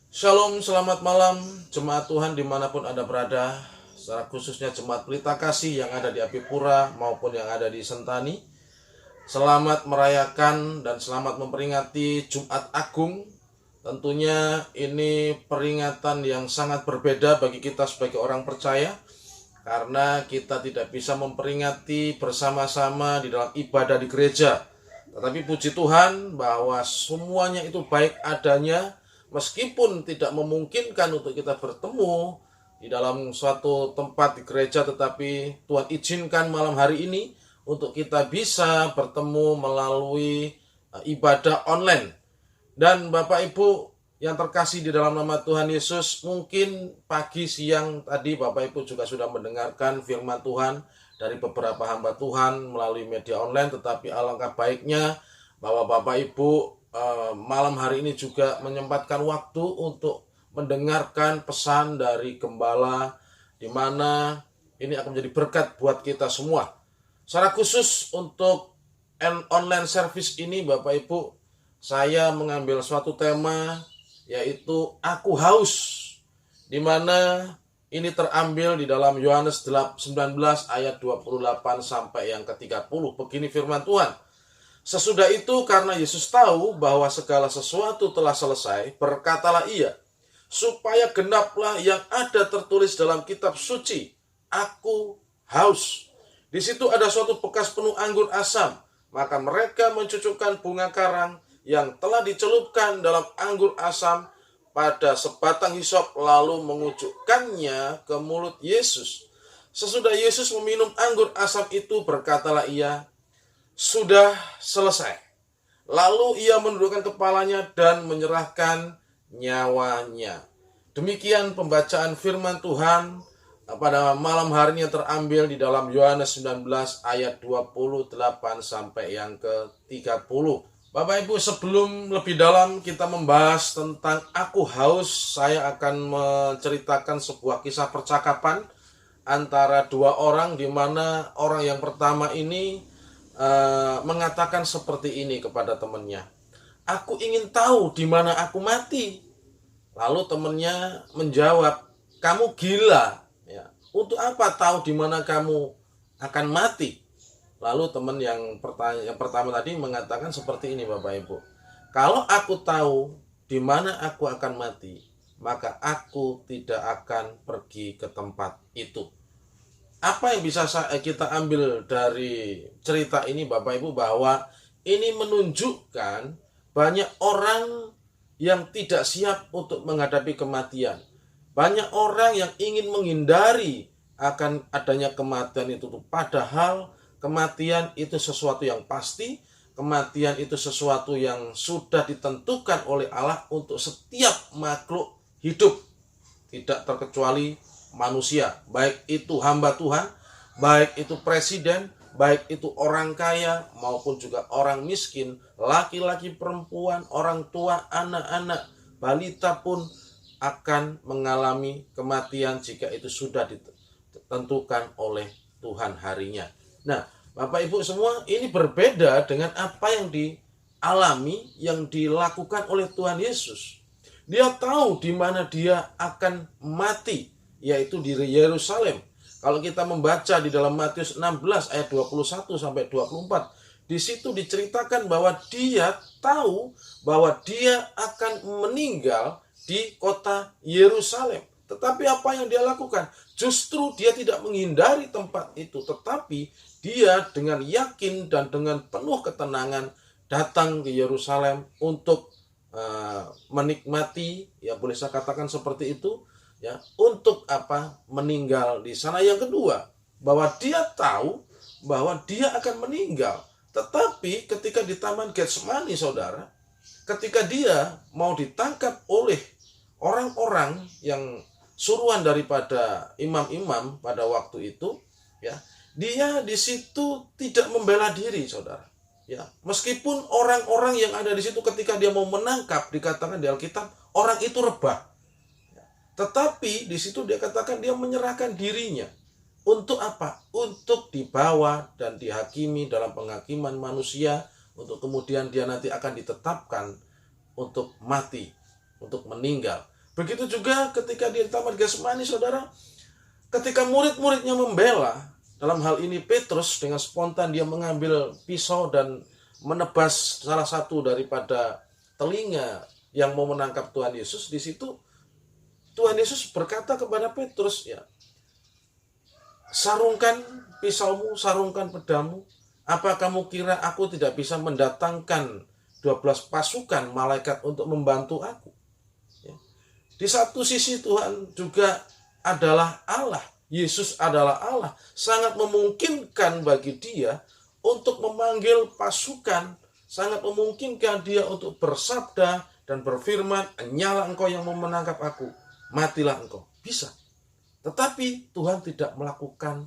Shalom, selamat malam jemaat Tuhan dimanapun Anda berada, secara khususnya jemaat Pelita Kasih yang ada di Apipura maupun yang ada di Sentani. Selamat merayakan dan selamat memperingati Jumat Agung. Tentunya ini peringatan yang sangat berbeda bagi kita sebagai orang percaya, karena kita tidak bisa memperingati bersama-sama di dalam ibadah di gereja. Tetapi puji Tuhan bahwa semuanya itu baik adanya, meskipun tidak memungkinkan untuk kita bertemu di dalam suatu tempat di gereja, tetapi Tuhan izinkan malam hari ini untuk kita bisa bertemu melalui ibadah online. Dan Bapak Ibu yang terkasih di dalam nama Tuhan Yesus, mungkin pagi siang tadi Bapak Ibu juga sudah mendengarkan firman Tuhan dari beberapa hamba Tuhan melalui media online. Tetapi alangkah baiknya bahwa Bapak Ibu malam hari ini juga menyempatkan waktu untuk mendengarkan pesan dari gembala, di mana ini akan menjadi berkat buat kita semua. Secara khusus untuk online service ini Bapak Ibu, saya mengambil suatu tema, yaitu Aku Haus, di mana ini terambil di dalam Yohanes 19 ayat 28 sampai yang ke-30. Begini firman Tuhan. Sesudah itu, karena Yesus tahu bahwa segala sesuatu telah selesai, berkatalah ia, supaya genaplah yang ada tertulis dalam kitab suci, Aku haus. Di situ ada suatu bekas penuh anggur asam, maka mereka mencucukkan bunga karang yang telah dicelupkan dalam anggur asam pada sebatang hisop, lalu mengucukkannya ke mulut Yesus. Sesudah Yesus meminum anggur asam itu, berkatalah ia, sudah selesai. Lalu ia menundukkan kepalanya dan menyerahkan nyawanya. Demikian pembacaan firman Tuhan pada malam hari ini yang terambil di dalam Yohanes 19 ayat 28 sampai yang ke-30. Bapak Ibu, sebelum lebih dalam kita membahas tentang Aku Haus, saya akan menceritakan sebuah kisah percakapan antara dua orang, di mana orang yang pertama ini mengatakan seperti ini kepada temannya, aku ingin tahu di mana aku mati. Lalu temannya menjawab, kamu gila, ya. Untuk apa tahu di mana kamu akan mati? Lalu teman yang pertama tadi mengatakan seperti ini, Bapak Ibu, kalau aku tahu di mana aku akan mati, maka aku tidak akan pergi ke tempat itu. Apa yang bisa kita ambil dari cerita ini, Bapak Ibu, bahwa ini menunjukkan banyak orang yang tidak siap untuk menghadapi kematian. Banyak orang yang ingin menghindari akan adanya kematian itu. Padahal kematian itu sesuatu yang pasti. Kematian itu sesuatu yang sudah ditentukan oleh Allah untuk setiap makhluk hidup, tidak terkecuali manusia, baik itu hamba Tuhan, baik itu presiden, baik itu orang kaya maupun juga orang miskin, laki-laki, perempuan, orang tua, anak-anak, balita pun akan mengalami kematian jika itu sudah ditentukan oleh Tuhan harinya. Nah, Bapak Ibu semua, ini berbeda dengan apa yang dialami, yang dilakukan oleh Tuhan Yesus. Dia tahu di mana dia akan mati, yaitu di Yerusalem. Kalau kita membaca di dalam Matius 16 ayat 21 sampai 24, di situ diceritakan bahwa dia tahu bahwa dia akan meninggal di kota Yerusalem. Tetapi apa yang dia lakukan? Justru dia tidak menghindari tempat itu, tetapi dia dengan yakin dan dengan penuh ketenangan datang ke Yerusalem untuk menikmati, ya boleh saya katakan seperti itu, ya, untuk apa? Meninggal di sana. Yang kedua, bahwa dia tahu bahwa dia akan meninggal. Tetapi ketika di Taman Getsemani, saudara, ketika dia mau ditangkap oleh orang-orang yang suruhan daripada imam-imam pada waktu itu, ya, dia di situ tidak membela diri, saudara. Ya, meskipun orang-orang yang ada di situ ketika dia mau menangkap, dikatakan di Alkitab, orang itu rebah. Tetapi di situ dia katakan dia menyerahkan dirinya. Untuk apa? Untuk dibawa dan dihakimi dalam penghakiman manusia, untuk kemudian dia nanti akan ditetapkan untuk mati, untuk meninggal. Begitu juga ketika di Taman Getsemani, saudara, ketika murid-muridnya membela, dalam hal ini Petrus dengan spontan dia mengambil pisau dan menebas salah satu daripada telinga yang mau menangkap Tuhan Yesus. Di situ Tuhan Yesus berkata kepada Petrus, ya, sarungkan pisaumu, sarungkan pedamu. Apa kamu kira aku tidak bisa mendatangkan 12 pasukan malaikat untuk membantu aku? Ya. Di satu sisi Tuhan juga adalah Allah. Yesus adalah Allah. Sangat memungkinkan bagi dia untuk memanggil pasukan. Sangat memungkinkan dia untuk bersabda dan berfirman, "Nyala engkau yang mau menangkap aku, matilah engkau." Bisa. Tetapi Tuhan tidak melakukan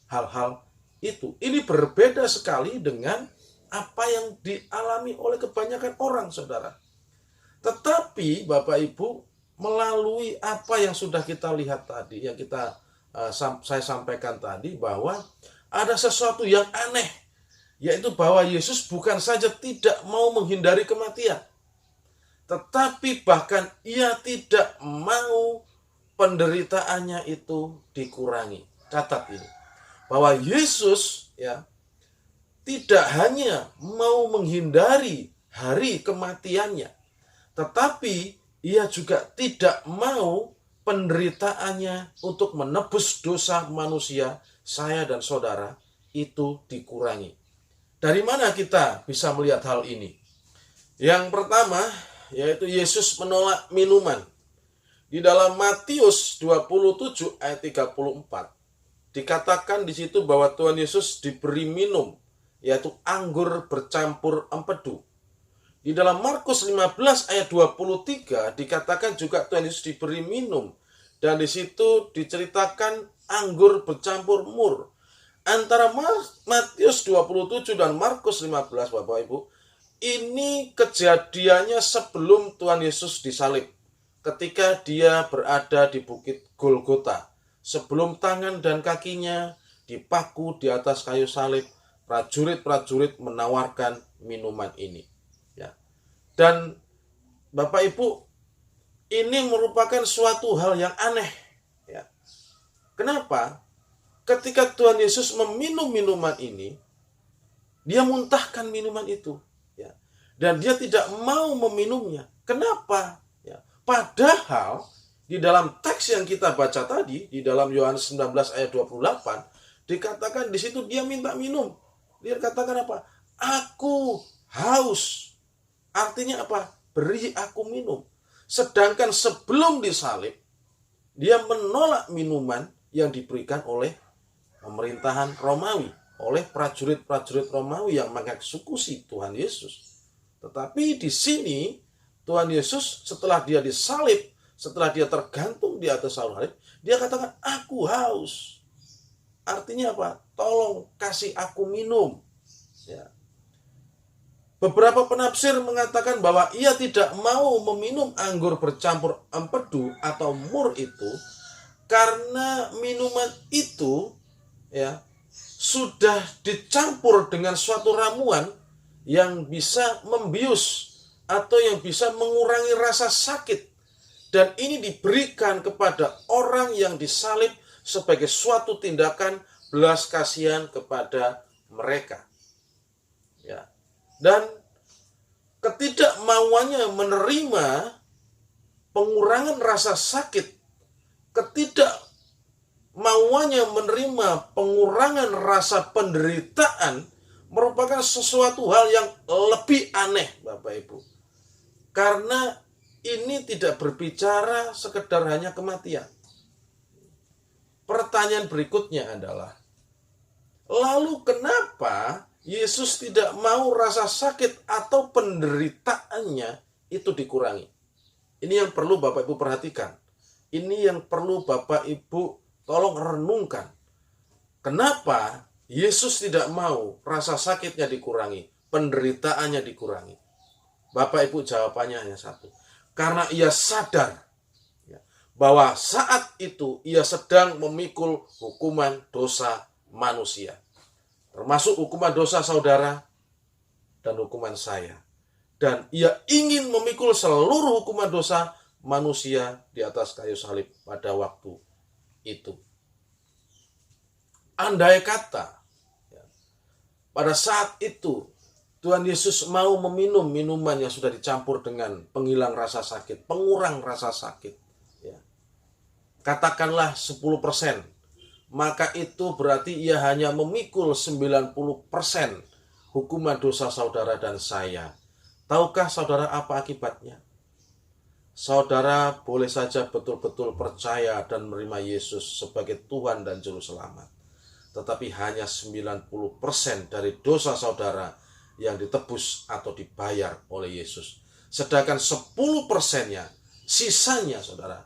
hal-hal itu. Ini berbeda sekali dengan apa yang dialami oleh kebanyakan orang, saudara. Tetapi Bapak Ibu, melalui apa yang sudah kita lihat tadi, yang saya sampaikan tadi, bahwa ada sesuatu yang aneh, yaitu bahwa Yesus bukan saja tidak mau menghindari kematian, tetapi bahkan ia tidak mau penderitaannya itu dikurangi. Catat ini, bahwa Yesus, ya, tidak hanya mau menghindari hari kematiannya, tetapi ia juga tidak mau penderitaannya untuk menebus dosa manusia, saya dan saudara, itu dikurangi. Dari mana kita bisa melihat hal ini? Yang pertama, yaitu Yesus menolak minuman. Di dalam Matius 27 ayat 34, dikatakan di situ bahwa Tuhan Yesus diberi minum, yaitu anggur bercampur empedu. Di dalam Markus 15 ayat 23 dikatakan juga Tuhan Yesus diberi minum, dan di situ diceritakan anggur bercampur mur. Antara Matius 27 dan Markus 15, Bapak Ibu, ini kejadiannya sebelum Tuhan Yesus disalib, ketika dia berada di bukit Golgota. Sebelum tangan dan kakinya dipaku di atas kayu salib, prajurit-prajurit menawarkan minuman ini. Ya. Dan Bapak Ibu, ini merupakan suatu hal yang aneh. Ya. Kenapa? Ketika Tuhan Yesus meminum minuman ini, dia muntahkan minuman itu. Ya. Dan dia tidak mau meminumnya. Kenapa? Ya. Padahal di dalam teks yang kita baca tadi, di dalam Yohanes 19 ayat 28, dikatakan di situ dia minta minum. Dia katakan apa? Aku haus. Artinya apa? Beri aku minum. Sedangkan sebelum disalib, dia menolak minuman yang diberikan oleh pemerintahan Romawi, oleh prajurit-prajurit Romawi yang mengeksekusi Tuhan Yesus. Tetapi di sini, Tuhan Yesus setelah dia disalib, setelah dia tergantung di atas salib, dia katakan, aku haus. Artinya apa? Tolong kasih aku minum. Ya. Beberapa penafsir mengatakan bahwa ia tidak mau meminum anggur bercampur empedu atau mur itu karena minuman itu, ya, sudah dicampur dengan suatu ramuan yang bisa membius atau yang bisa mengurangi rasa sakit. Dan ini diberikan kepada orang yang disalib sebagai suatu tindakan belas kasihan kepada mereka. Ya. Dan ketidakmauannya menerima pengurangan rasa sakit, ketidakmauannya menerima pengurangan rasa penderitaan merupakan sesuatu hal yang lebih aneh, Bapak Ibu. Karena ini tidak berbicara sekedar hanya kematian. Pertanyaan berikutnya adalah, lalu kenapa Yesus tidak mau rasa sakit atau penderitaannya itu dikurangi? Ini yang perlu Bapak Ibu perhatikan. Ini yang perlu Bapak Ibu tolong renungkan. Kenapa Yesus tidak mau rasa sakitnya dikurangi, penderitaannya dikurangi? Bapak Ibu, jawabannya hanya satu. Karena ia sadar, ya, bahwa saat itu ia sedang memikul hukuman dosa manusia. Termasuk hukuman dosa saudara dan hukuman saya. Dan ia ingin memikul seluruh hukuman dosa manusia di atas kayu salib pada waktu itu. Andai kata pada saat itu Tuhan Yesus mau meminum minuman yang sudah dicampur dengan penghilang rasa sakit, pengurang rasa sakit, katakanlah 10%, maka itu berarti ia hanya memikul 90% hukuman dosa saudara dan saya. Tahukah saudara apa akibatnya? Saudara boleh saja betul-betul percaya dan menerima Yesus sebagai Tuhan dan Juru Selamat. Tetapi hanya 90% dari dosa saudara yang ditebus atau dibayar oleh Yesus. Sedangkan 10%-nya, sisanya saudara,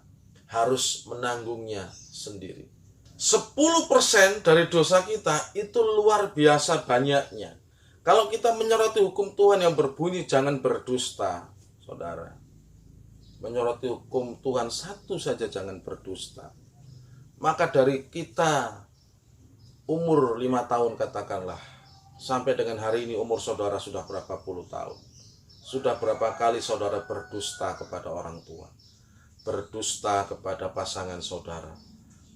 harus menanggungnya sendiri. 10% dari dosa kita itu luar biasa banyaknya. Kalau kita menyoroti hukum Tuhan yang berbunyi jangan berdusta, saudara. Menyoroti hukum Tuhan satu saja jangan berdusta. Maka dari kita umur 5 tahun katakanlah, sampai dengan hari ini umur saudara sudah berapa puluh tahun. Sudah berapa kali saudara berdusta kepada orang tua. Berdusta kepada pasangan saudara.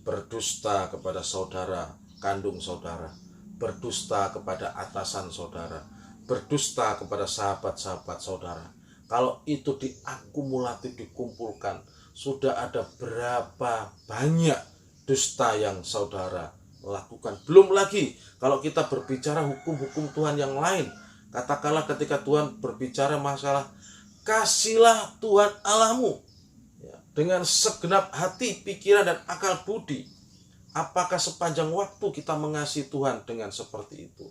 Berdusta kepada saudara kandung saudara. Berdusta kepada atasan saudara. Berdusta kepada sahabat-sahabat saudara. Kalau itu diakumulatif, dikumpulkan, sudah ada berapa banyak dusta yang saudara lakukan. Belum lagi kalau kita berbicara hukum-hukum Tuhan yang lain. Katakanlah ketika Tuhan berbicara masalah kasihlah Tuhan Allahmu dengan segenap hati, pikiran, dan akal budi. Apakah sepanjang waktu kita mengasihi Tuhan dengan seperti itu?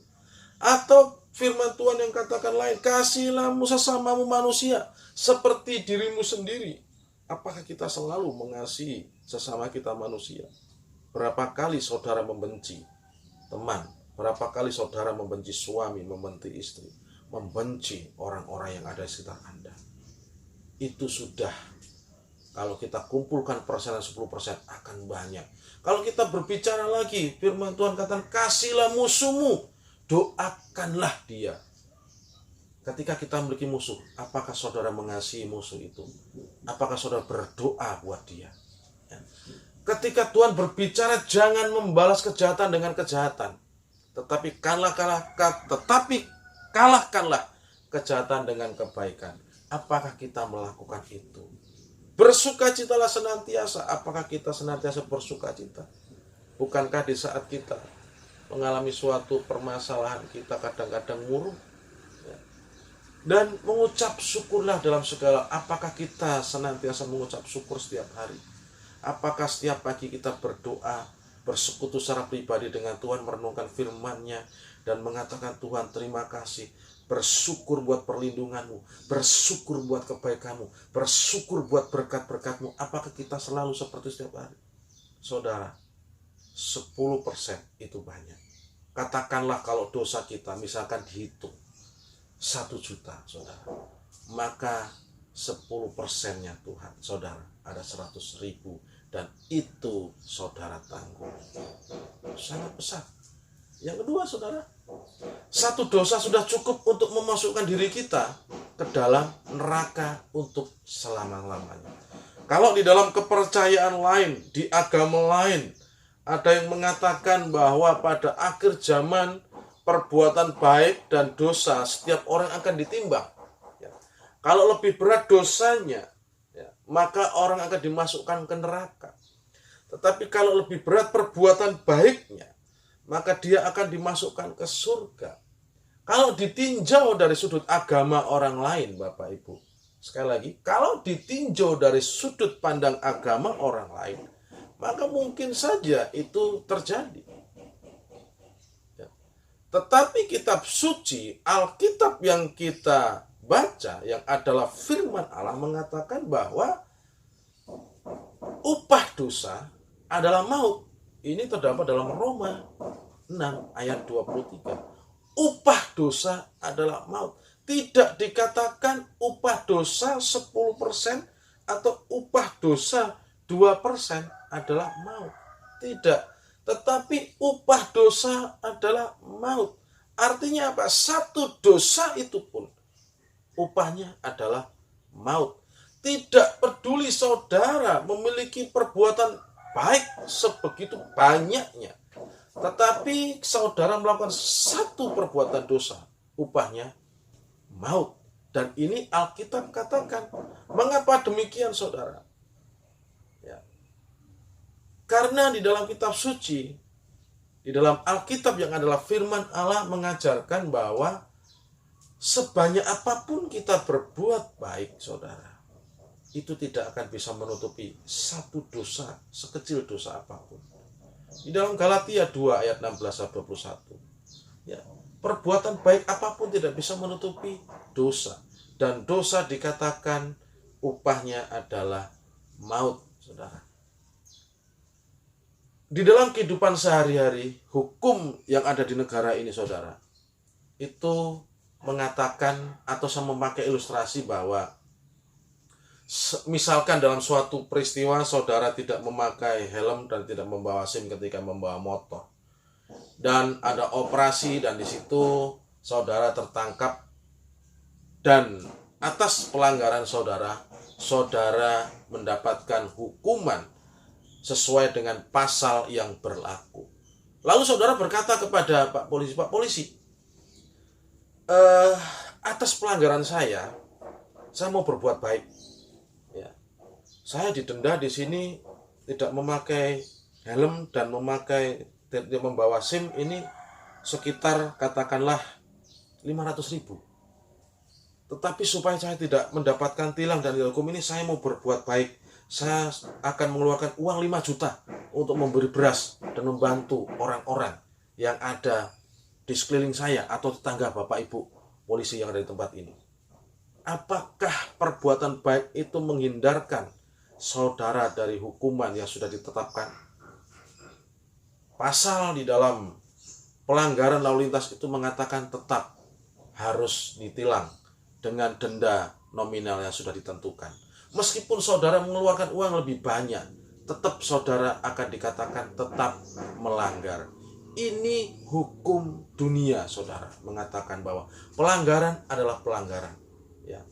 Atau firman Tuhan yang katakan lain, kasihilah sesamamu manusia seperti dirimu sendiri. Apakah kita selalu mengasihi sesama kita manusia? Berapa kali saudara membenci teman? Berapa kali saudara membenci suami, membenci istri, membenci orang-orang yang ada di sekitar Anda? Itu sudah, kalau kita kumpulkan persenan 10% akan banyak. Kalau kita berbicara lagi, firman Tuhan katakan, kasihlah musuhmu, doakanlah dia. Ketika kita memiliki musuh, apakah saudara mengasihi musuh itu? Apakah saudara berdoa buat dia? Ketika Tuhan berbicara, jangan membalas kejahatan dengan kejahatan, tetapi kalahkanlah kejahatan dengan kebaikan. Apakah kita melakukan itu? Bersukacitalah senantiasa. Apakah kita senantiasa bersukacita? Bukankah di saat kita mengalami suatu permasalahan, kita kadang-kadang murung dan mengucap syukurlah dalam segala? Apakah kita senantiasa mengucap syukur setiap hari? Apakah setiap pagi kita berdoa, bersekutu secara pribadi dengan Tuhan, merenungkan firman-Nya dan mengatakan, Tuhan terima kasih, bersyukur buat perlindungan-Mu, bersyukur buat kebaikan-Mu, bersyukur buat berkat-berkat-Mu? Apakah kita selalu seperti setiap hari? Saudara, 10% itu banyak. Katakanlah kalau dosa kita misalkan dihitung 1 juta, saudara, maka 10%-nya Tuhan, saudara, ada 100.000, dan itu saudara tanggung. Sangat besar. Yang kedua, saudara, 1 dosa sudah cukup untuk memasukkan diri kita ke dalam neraka untuk selama-lamanya. Kalau di dalam kepercayaan lain, di agama lain, ada yang mengatakan bahwa pada akhir zaman perbuatan baik dan dosa setiap orang akan ditimbang. Kalau lebih berat dosanya, maka orang akan dimasukkan ke neraka. Tetapi kalau lebih berat perbuatan baiknya, maka dia akan dimasukkan ke surga. Kalau ditinjau dari sudut agama orang lain, Bapak Ibu, sekali lagi, kalau ditinjau dari sudut pandang agama orang lain, maka mungkin saja itu terjadi. Tetapi kitab suci, Alkitab yang kita baca, yang adalah firman Allah, mengatakan bahwa upah dosa adalah maut. Ini terdapat dalam Roma 6 ayat 23. Upah dosa adalah maut. Tidak dikatakan upah dosa 10% atau upah dosa 2% adalah maut. Tidak. Tetapi upah dosa adalah maut. Artinya apa? 1 dosa itu pun upahnya adalah maut. Tidak peduli saudara memiliki perbuatan baik sebegitu banyaknya, tetapi saudara melakukan satu perbuatan dosa, upahnya maut. Dan ini Alkitab katakan. Mengapa demikian, saudara? Ya. Karena di dalam kitab suci, di dalam Alkitab yang adalah firman Allah mengajarkan bahwa sebanyak apapun kita berbuat baik, saudara, itu tidak akan bisa menutupi satu dosa, sekecil dosa apapun. Di dalam Galatia 2 ayat 16-21. Ya, perbuatan baik apapun tidak bisa menutupi dosa. Dan dosa dikatakan upahnya adalah maut, saudara. Di dalam kehidupan sehari-hari, hukum yang ada di negara ini, saudara, itu mengatakan atau saya memakai ilustrasi bahwa misalkan dalam suatu peristiwa saudara tidak memakai helm dan tidak membawa SIM ketika membawa motor, dan ada operasi dan di situ saudara tertangkap, dan atas pelanggaran saudara mendapatkan hukuman sesuai dengan pasal yang berlaku. Lalu saudara berkata kepada Pak Polisi, atas pelanggaran saya mau berbuat baik. Ya, saya didenda di sini tidak memakai helm dan tidak membawa SIM ini sekitar katakanlah 500.000. Tetapi supaya saya tidak mendapatkan tilang dan hukum ini, saya mau berbuat baik. Saya akan mengeluarkan uang 5 juta untuk memberi beras dan membantu orang-orang yang ada di sekeliling saya atau tetangga Bapak Ibu polisi yang ada di tempat ini. Apakah perbuatan baik itu menghindarkan saudara dari hukuman yang sudah ditetapkan? Pasal di dalam pelanggaran lalu lintas itu mengatakan tetap harus ditilang dengan denda nominal yang sudah ditentukan. Meskipun saudara mengeluarkan uang lebih banyak, tetap saudara akan dikatakan tetap melanggar. Ini hukum dunia, saudara, mengatakan bahwa pelanggaran adalah pelanggaran. Ya.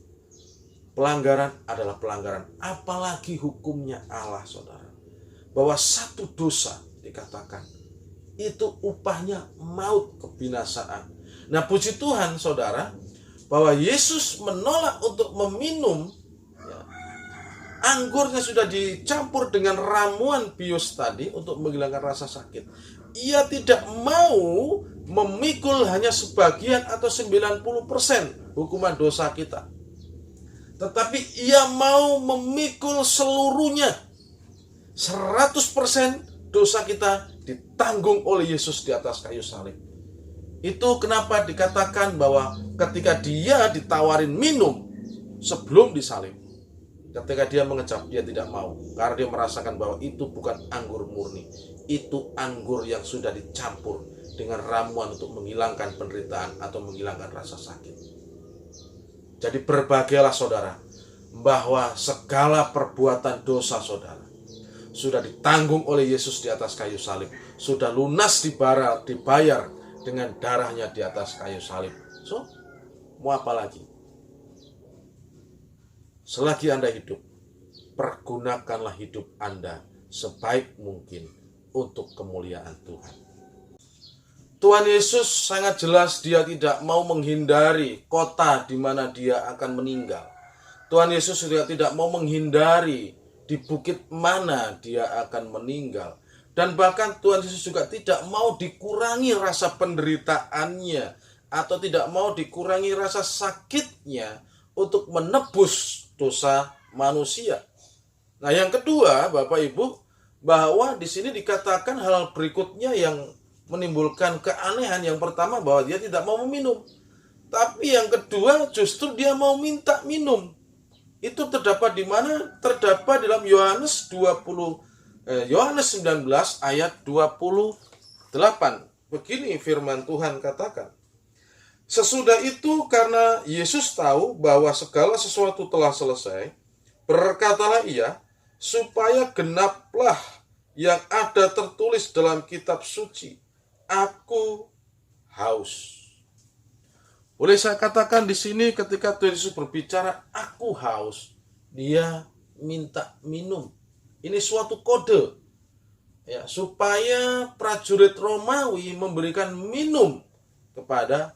Pelanggaran adalah pelanggaran. Apalagi hukumnya Allah, saudara. Bahwa satu dosa dikatakan itu upahnya maut, kebinasaan. Nah, puji Tuhan, saudara, bahwa Yesus menolak untuk meminum anggurnya sudah dicampur dengan ramuan bius tadi untuk menghilangkan rasa sakit. Ia tidak mau memikul hanya sebagian atau 90% hukuman dosa kita. Tetapi ia mau memikul seluruhnya. 100% dosa kita ditanggung oleh Yesus di atas kayu salib. Itu kenapa dikatakan bahwa ketika dia ditawarin minum sebelum disalib, ketika dia mengecap, dia tidak mau. Karena dia merasakan bahwa itu bukan anggur murni. Itu anggur yang sudah dicampur dengan ramuan untuk menghilangkan penderitaan atau menghilangkan rasa sakit. Jadi berbahagialah saudara, bahwa segala perbuatan dosa saudara sudah ditanggung oleh Yesus di atas kayu salib. Sudah lunas dibayar dengan darahnya di atas kayu salib. So, mau apa lagi? Selagi Anda hidup, pergunakanlah hidup Anda sebaik mungkin untuk kemuliaan Tuhan. Tuhan Yesus sangat jelas dia tidak mau menghindari kota di mana dia akan meninggal. Tuhan Yesus juga tidak mau menghindari di bukit mana dia akan meninggal. Dan bahkan Tuhan Yesus juga tidak mau dikurangi rasa penderitaannya atau tidak mau dikurangi rasa sakitnya untuk menebus dosa manusia. Nah, yang kedua, Bapak Ibu, bahwa di sini dikatakan hal berikutnya yang menimbulkan keanehan. Yang pertama, bahwa dia tidak mau meminum. Tapi yang kedua, justru dia mau minta minum. Itu terdapat di mana? Terdapat dalam Yohanes 19 ayat 28. Begini firman Tuhan katakan. Sesudah itu, karena Yesus tahu bahwa segala sesuatu telah selesai, berkatalah ia, supaya genaplah yang ada tertulis dalam kitab suci, aku haus. Boleh saya katakan di sini ketika Tuhan Yesus berbicara, aku haus, dia minta minum. Ini suatu kode ya, supaya prajurit Romawi memberikan minum kepada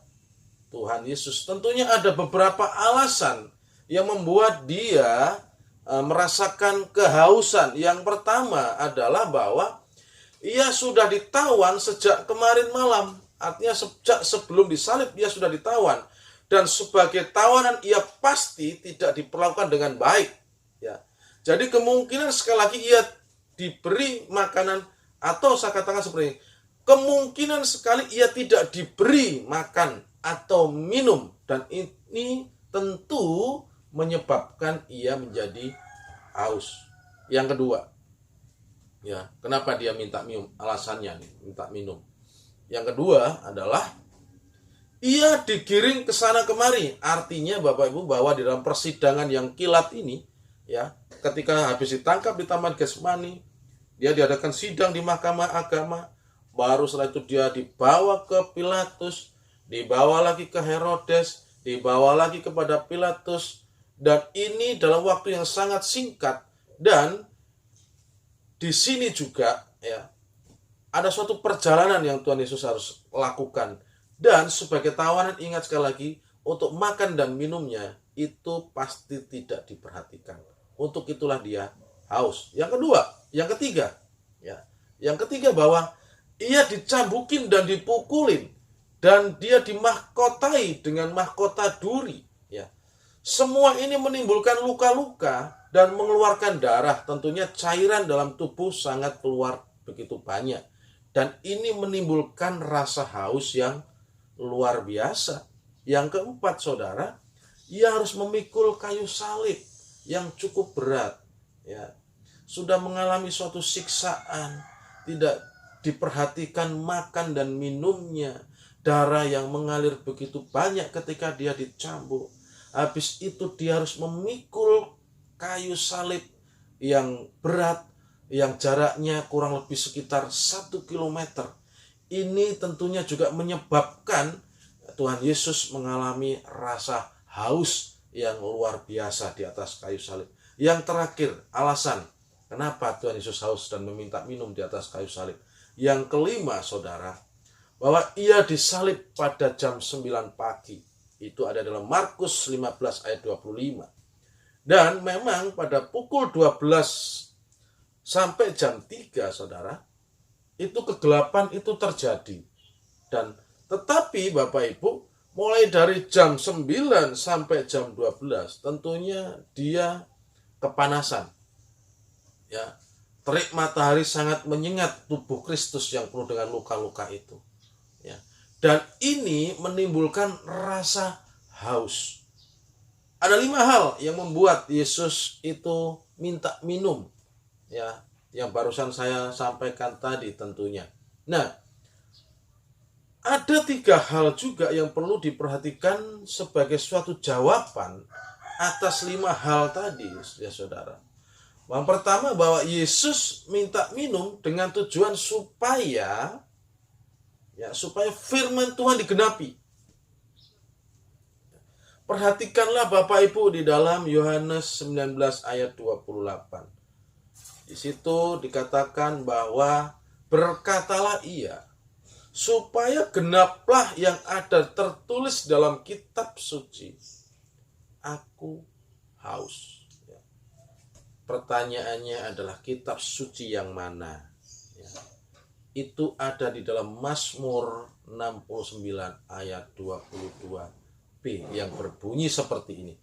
Tuhan Yesus. Tentunya ada beberapa alasan yang membuat dia merasakan kehausan. Yang pertama adalah bahwa ia sudah ditawan sejak kemarin malam. Artinya sejak sebelum disalib ia sudah ditawan. Dan sebagai tawanan ia pasti tidak diperlakukan dengan baik. Ya. Jadi kemungkinan sekali lagi ia diberi makanan, atau saya katakan seperti ini, kemungkinan sekali ia tidak diberi makan atau minum, dan ini tentu menyebabkan ia menjadi haus. Yang kedua, ya, kenapa dia minta minum? Alasannya nih, minta minum. Yang kedua adalah ia digiring ke sana kemari. Artinya Bapak Ibu bahwa di dalam persidangan yang kilat ini, ya, ketika habis ditangkap di Taman Getsemani, dia diadakan sidang di Mahkamah Agama, baru setelah itu dia dibawa ke Pilatus, dibawa lagi ke Herodes, dibawa lagi kepada Pilatus, dan ini dalam waktu yang sangat singkat. Dan di sini juga ya ada suatu perjalanan yang Tuhan Yesus harus lakukan. Dan sebagai tawanan, ingat sekali lagi, untuk makan dan minumnya itu pasti tidak diperhatikan. Untuk itulah dia haus. Yang ketiga, ya. Yang ketiga bahwa ia dicambukin dan dipukulin dan dia dimahkotai dengan mahkota duri, ya. Semua ini menimbulkan luka-luka dan mengeluarkan darah. Tentunya cairan dalam tubuh sangat keluar begitu banyak. Dan ini menimbulkan rasa haus yang luar biasa. Yang keempat, saudara, ia harus memikul kayu salib yang cukup berat, ya. Sudah mengalami suatu siksaan, tidak diperhatikan makan dan minumnya, darah yang mengalir begitu banyak ketika dia dicambuk. Habis itu dia harus memikul kayu salib yang berat, yang jaraknya kurang lebih sekitar 1 kilometer. Ini tentunya juga menyebabkan Tuhan Yesus mengalami rasa haus yang luar biasa di atas kayu salib. Yang terakhir, alasan kenapa Tuhan Yesus haus dan meminta minum di atas kayu salib. Yang kelima, saudara, bahwa ia disalib pada jam 9 pagi. Itu ada dalam Markus 15 ayat 25. Dan memang pada pukul 12 sampai jam 3, saudara, itu kegelapan itu terjadi. Dan tetapi Bapak Ibu, mulai dari jam 9 sampai jam 12, tentunya dia kepanasan. Ya, terik matahari sangat menyengat tubuh Kristus yang penuh dengan luka-luka itu. Ya. Dan ini menimbulkan rasa haus. Ada 5 hal yang membuat Yesus itu minta minum. Ya, yang barusan saya sampaikan tadi tentunya. Nah, ada 3 hal juga yang perlu diperhatikan sebagai suatu jawaban atas 5 hal tadi, ya saudara. Yang pertama, bahwa Yesus minta minum dengan tujuan supaya firman Tuhan digenapi. Perhatikanlah Bapak Ibu di dalam Yohanes 19 ayat 28. Di situ dikatakan bahwa berkatalah ia, supaya genaplah yang ada tertulis dalam kitab suci, aku haus. Pertanyaannya adalah kitab suci yang mana? Ya. Itu ada di dalam Mazmur 69 ayat 22b yang berbunyi seperti ini.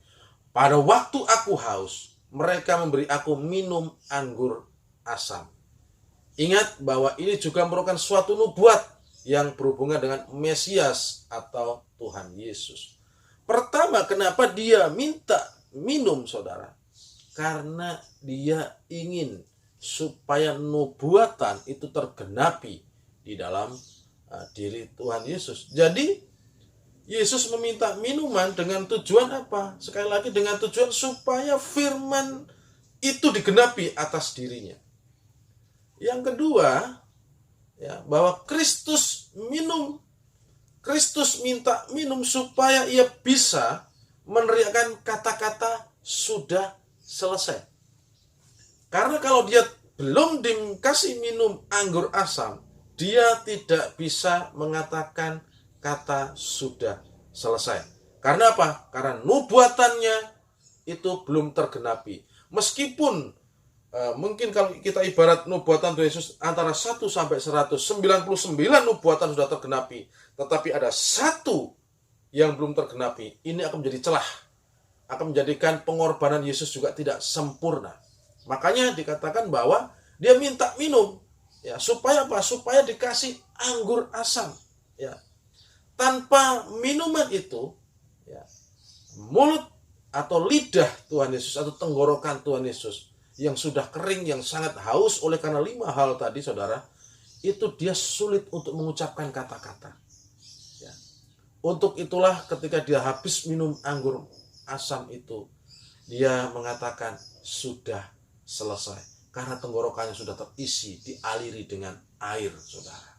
Pada waktu aku haus, mereka memberi aku minum anggur asam. Ingat bahwa ini juga merupakan suatu nubuat yang berhubungan dengan Mesias atau Tuhan Yesus. Pertama, kenapa dia minta minum, saudara? Karena dia ingin supaya nubuatan itu tergenapi di dalam diri Tuhan Yesus. Jadi Yesus meminta minuman dengan tujuan apa? Sekali lagi dengan tujuan supaya firman itu digenapi atas dirinya. Yang kedua, ya, bahwa Kristus minta minum supaya ia bisa meneriakkan kata-kata sudah selesai. Karena kalau dia belum dikasih minum anggur asam, dia tidak bisa mengatakan kata sudah selesai. Karena apa? Karena nubuatannya itu belum tergenapi. Meskipun mungkin kalau kita ibarat nubuatan Tuhan Yesus antara 1 sampai 199 nubuatan sudah tergenapi, tetapi ada satu yang belum tergenapi. Ini akan menjadi celah, akan menjadikan pengorbanan Yesus juga tidak sempurna. Makanya dikatakan bahwa dia minta minum, ya, supaya apa? Supaya dikasih anggur asam, ya. Tanpa minuman itu, ya, mulut atau lidah Tuhan Yesus atau tenggorokan Tuhan Yesus yang sudah kering, yang sangat haus oleh karena 5 hal tadi, saudara, itu dia sulit untuk mengucapkan kata-kata. Ya. Untuk itulah ketika dia habis minum anggur asam itu, dia mengatakan sudah selesai. Karena tenggorokannya sudah terisi, dialiri dengan air, saudara.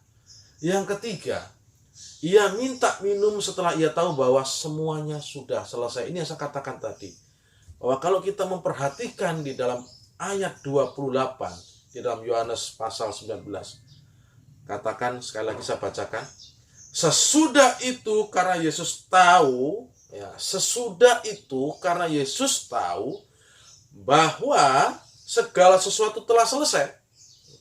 Yang ketiga, ia minta minum setelah ia tahu bahwa semuanya sudah selesai. Ini yang saya katakan tadi, bahwa kalau kita memperhatikan di dalam ayat 28 di dalam Yohanes pasal 19. Katakan sekali lagi, saya bacakan. Sesudah itu karena Yesus tahu, ya, sesudah itu karena Yesus tahu bahwa segala sesuatu telah selesai,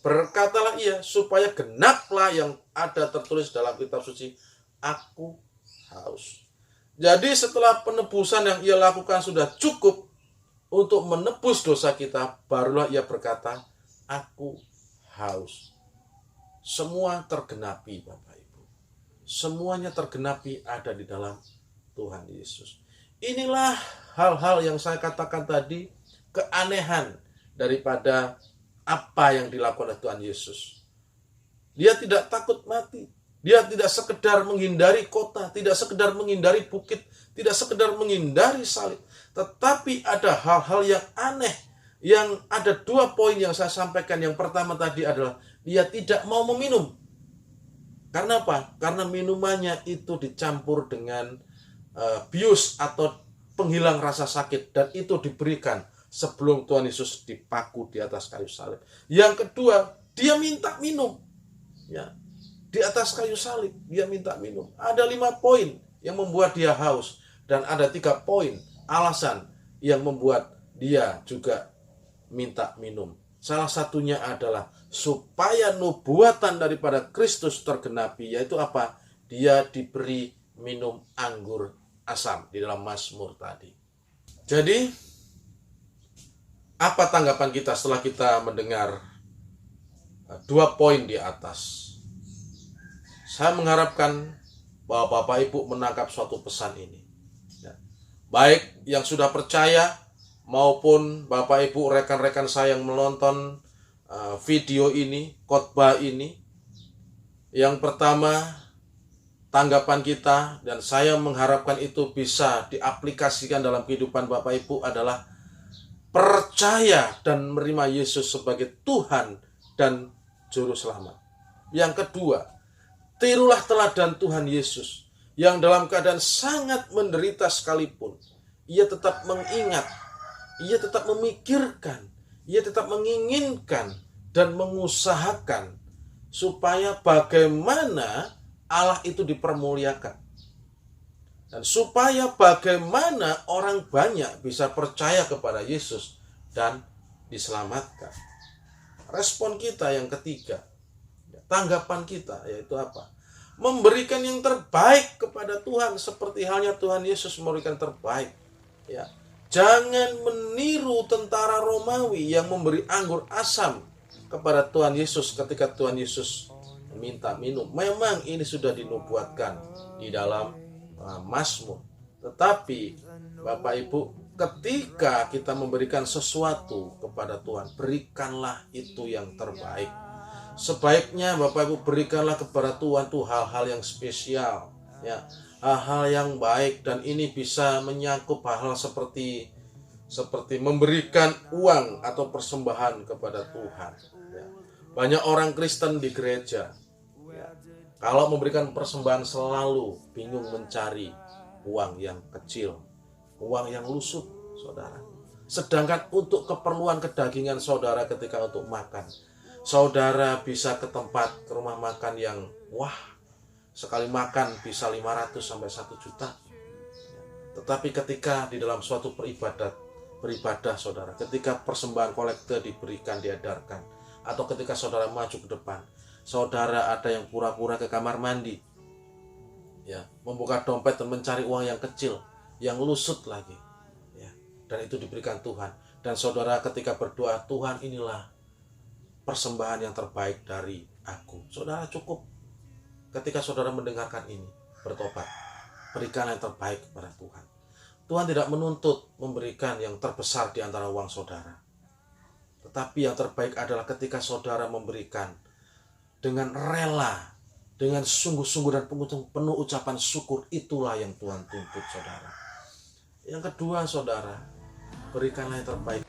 berkatalah ia, supaya genaplah yang ada tertulis dalam kitab suci, aku haus. Jadi setelah penebusan yang ia lakukan sudah cukup untuk menebus dosa kita, barulah ia berkata, aku haus. Semua tergenapi, Bapak Ibu. Semuanya tergenapi ada di dalam Tuhan Yesus. Inilah hal-hal yang saya katakan tadi, keanehan daripada apa yang dilakukan oleh Tuhan Yesus. Dia tidak takut mati. Dia tidak sekedar menghindari kota, tidak sekedar menghindari bukit, tidak sekedar menghindari salib. Tetapi ada hal-hal yang aneh, yang ada 2 poin yang saya sampaikan. Yang pertama tadi adalah dia tidak mau meminum. Karena apa? Karena minumannya itu dicampur dengan bius atau penghilang rasa sakit, dan itu diberikan sebelum Tuhan Yesus dipaku di atas kayu salib. Yang kedua, dia minta minum. Ya, di atas kayu salib, dia minta minum. Ada 5 poin yang membuat dia haus. Dan ada 3 poin alasan yang membuat dia juga minta minum. Salah satunya adalah supaya nubuatan daripada Kristus tergenapi. Yaitu apa? Dia diberi minum anggur asam di dalam Mazmur tadi. Jadi, apa tanggapan kita setelah kita mendengar 2 poin di atas? Saya mengharapkan bahwa Bapak Ibu menangkap suatu pesan ini. Ya. Baik yang sudah percaya maupun Bapak Ibu rekan-rekan saya yang menonton video ini, khotbah ini. Yang pertama, tanggapan kita, dan saya mengharapkan itu bisa diaplikasikan dalam kehidupan Bapak Ibu, adalah percaya dan menerima Yesus sebagai Tuhan dan Juru Selamat. Yang kedua, tirulah teladan Tuhan Yesus yang dalam keadaan sangat menderita sekalipun, ia tetap mengingat, ia tetap memikirkan, ia tetap menginginkan dan mengusahakan supaya bagaimana Allah itu dipermuliakan. Dan supaya bagaimana orang banyak bisa percaya kepada Yesus dan diselamatkan. Respon kita yang ketiga, tanggapan kita, yaitu apa? Memberikan yang terbaik kepada Tuhan, seperti halnya Tuhan Yesus memberikan terbaik. Ya. Jangan meniru tentara Romawi yang memberi anggur asam kepada Tuhan Yesus ketika Tuhan Yesus meminta minum. Memang ini sudah dinubuatkan di dalam Mazmur. Tetapi Bapak Ibu, ketika kita memberikan sesuatu kepada Tuhan, berikanlah itu yang terbaik. Sebaiknya Bapak Ibu berikanlah kepada Tuhan tuh hal-hal yang spesial, ya, hal-hal yang baik, dan ini bisa menyangkut hal-hal seperti memberikan uang atau persembahan kepada Tuhan. Ya. Banyak orang Kristen di gereja, ya, kalau memberikan persembahan selalu bingung mencari uang yang kecil, uang yang lusut, saudara. Sedangkan untuk keperluan kedagingan saudara ketika untuk makan, saudara bisa ke tempat, ke rumah makan yang wah, sekali makan bisa 500 sampai 1 juta. Tetapi ketika di dalam suatu beribadah saudara, ketika persembahan kolekte diberikan, diedarkan, atau ketika saudara maju ke depan, saudara ada yang pura-pura ke kamar mandi, ya, membuka dompet dan mencari uang yang kecil, yang lusut lagi, ya, dan itu diberikan Tuhan. Dan saudara ketika berdoa, Tuhan inilah persembahan yang terbaik dari aku. Saudara cukup ketika saudara mendengarkan ini, bertobat, berikan yang terbaik kepada Tuhan. Tuhan tidak menuntut memberikan yang terbesar di antara uang saudara. Tetapi yang terbaik adalah ketika saudara memberikan dengan rela, dengan sungguh-sungguh dan penuh ucapan syukur. Itulah yang Tuhan tuntut saudara. Yang kedua saudara, berikanlah yang terbaik.